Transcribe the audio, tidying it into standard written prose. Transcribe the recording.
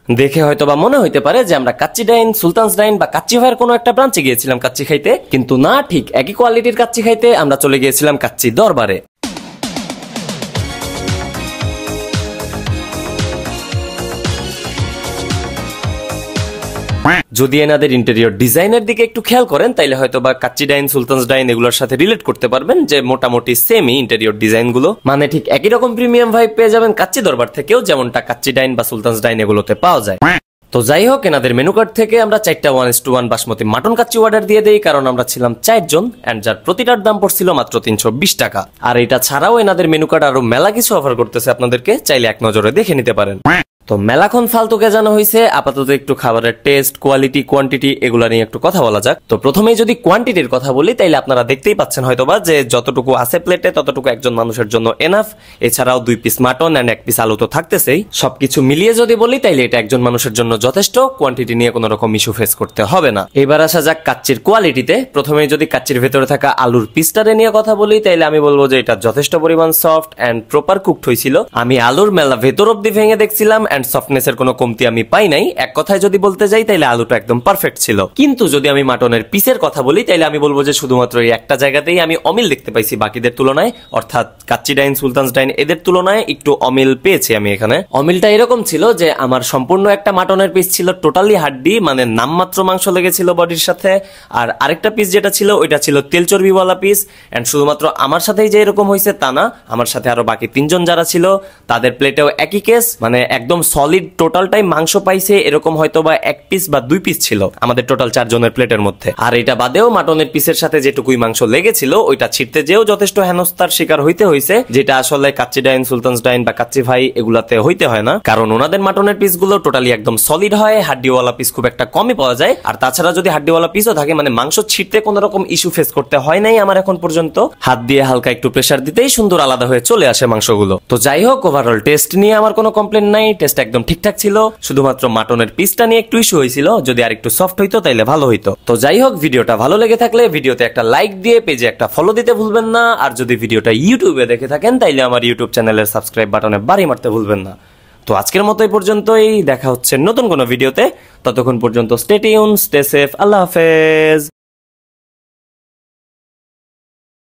দেখে হয়তো বা মনে হইতে পারে যে আমরা কাচ্চি ডাইন, সুলতানস ডাইন বা কাচ্চি ভাইয়ের কোনো একটা ব্রাঞ্চে গিয়েছিলাম কাচ্চি খাইতে, কিন্তু না, ঠিক একই কোয়ালিটির কাচ্চি খাইতে আমরা চলে গিয়েছিলাম কাচ্চি দরবারে। যদি এনাদের ইন্টেরিয়র ডিজাইনের দিকে একটু খেয়াল করেন তাইলে হয়তো বা কাচ্চি ডাইন, সুলতানস ডাইন এগুলোর সাথে রিলেট করতে পারবেন যে মোটামুটি সেমই ইন্টেরিয়র ডিজাইন গুলো, মানে ঠিক একই রকম প্রিমিয়াম ভাইব পেয়ে যাবেন কাচ্চি দরবার থেকেও, যেমনটা কাচ্চি ডাইন বা সুলতানস ডাইন এগুলোতে পাওয়া যায়। তো যাই হোক, এনাদের মেনু কার্ড থেকে আমরা 4টা 1:1 বাসমতি মাটন কাচ্চি অর্ডার দিয়ে দেই, কারণ আমরা ছিলাম 4 জন এন্ড যার প্রতিটার দাম পড়ছিল মাত্র 320 টাকা। আর এটা ছাড়াও এনাদের মেনু কার্ড আরো মেলা কিছু অফার করতেছে, আপনাদেরকে চাইলে এক নজরে দেখে নিতে পারেন। তো মেলাখন ফালতুকে জানা হয়েছে, আপাতত একটু খাবারের টেস্ট, কোয়ালিটি, কোয়ান্টিটি এগুলা নিয়ে একটু কথা বলা যাক। তো প্রথমেই যদি কোয়ান্টিটির কথা বলি তাইলে আপনারা দেখতেই পাচ্ছেন হয়তোবা যে যতটুকু আছে প্লেটে ততটুকু একজন মানুষের জন্য এনাফ। এছাড়াও 2 পিস মাটন এন্ড 1 পিস আলু তো থাকতেছেই। সবকিছু মিলিয়ে যদি বলি তাইলে এটা একজন মানুষের জন্য যথেষ্ট, কোয়ান্টিটি নিয়ে কোনো রকম ইস্যু ফেস করতে হবে না। এবার আসা যাক কাচ্চির কোয়ালিটিতে। প্রথমেই যদি কাচ্চির ভেতরে থাকা আলুর পিসটারে নিয়ে কথা বলি তাইলে আমি বলবো যে এটা যথেষ্ট পরিমাণ সফট এন্ড প্রপার কুকড হয়েছিল। আমি আলুর মেলা ভেতর অব্দি ভেঙে দেখছিলাম এন্ড সফটনেসের কোনো কমতি আমি পাই নাই। এক কথায় যদি বলতে যাই তাইলে আলুটা একদম পারফেক্ট ছিল। কিন্তু যদি আমি মাটনের পিসের কথা বলি তাইলে আমি বলবো যে শুধুমাত্র এই একটা জায়গাতেই আমি অমিল দেখতে পাইছি বাকিদের তুলনায়, অর্থাৎ কাচ্চি ডাইন, সুলতানস ডাইন এদের তুলনায় একটু অমিল পেয়েছি আমি এখানে। অমিলটা এরকম ছিল যে আমার সম্পূর্ণ একটা মাটনের পিস ছিল টোটালি হাড্ডি, মানে নামমাত্র মাংস লেগেছিল বডির সাথে, আর আরেকটা পিস যেটা ছিল ওইটা ছিল তেল চর্বিওয়ালা পিস। এন্ড শুধুমাত্র আমার সাথেই যে এরকম হয়েছে তা না, আমার সাথে আরো বাকি 3 জন যারা ছিল তাদের প্লেটেও একই কেস, মানে একদম সলিড টোটালটাই মাংস পাইছে এরকম হয়তো বা 1 পিস বা 2 পিস ছিল আমাদের টোটাল 4 জনের প্লেটের মধ্যে। আর এটা বাদেও মাটনের পিসের সাথে যেটুকুই মাংস লেগেছিল ওইটা ছিঁড়তে যেও যথেষ্ট হেনস্থার শিকার হইতে হয়েছে, যেটা আসলে কাচ্চি ডাইন, সুলতানস ডাইন বা কাচ্চি ভাই এগুলাতে হইতে হয় না, কারণ ওনাদের মাটনের পিস গুলো টোটালি একদম সলিড হয়, হাড্ডিওয়ালা পিস খুব একটা কমই পাওয়া যায়। আর তাছাড়া যদি হাড্ডিওয়ালা পিসও থাকে, মানে মাংস ছিঁড়তে কোনো রকম ইস্যু ফেস করতে হয় নাই আমার এখন পর্যন্ত। হাত দিয়ে হালকা একটু প্রেসার দিতেই সুন্দর আলাদা হয়ে চলে আসে মাংসগুলো। তো যাই হোক, ওভারঅল টেস্ট নিয়ে আমার কোনো কমপ্লেন নাই, টেস্ট একদম ঠিকঠাক ছিল। শুধুমাত্র মাটনের পিসটা নিয়ে একটু ইস্যু হয়েছিল, যদি আর একটু সফট হইতো তাইলে ভালো হইতো। তো যাই হোক, ভিডিওটা ভালো লেগে থাকলে ভিডিওতে একটা লাইক দিয়ে পেজে একটা ফলো দিতে ভুলবেন না। আর যদি ভিডিওটা ইউটিউবে দেখে থাকেন তাইলে আমার ইউটিউব চ্যানেলের সাবস্ক্রাইব বাটনে বাড়ি মারতে ভুলবেন না। তো আজকের মতো এই পর্যন্তই, দেখা হচ্ছে নতুন কোনো ভিডিওতে। ততক্ষণ পর্যন্ত স্টে টিউন, স্টে সেফ, আল্লাহ হাফেজ।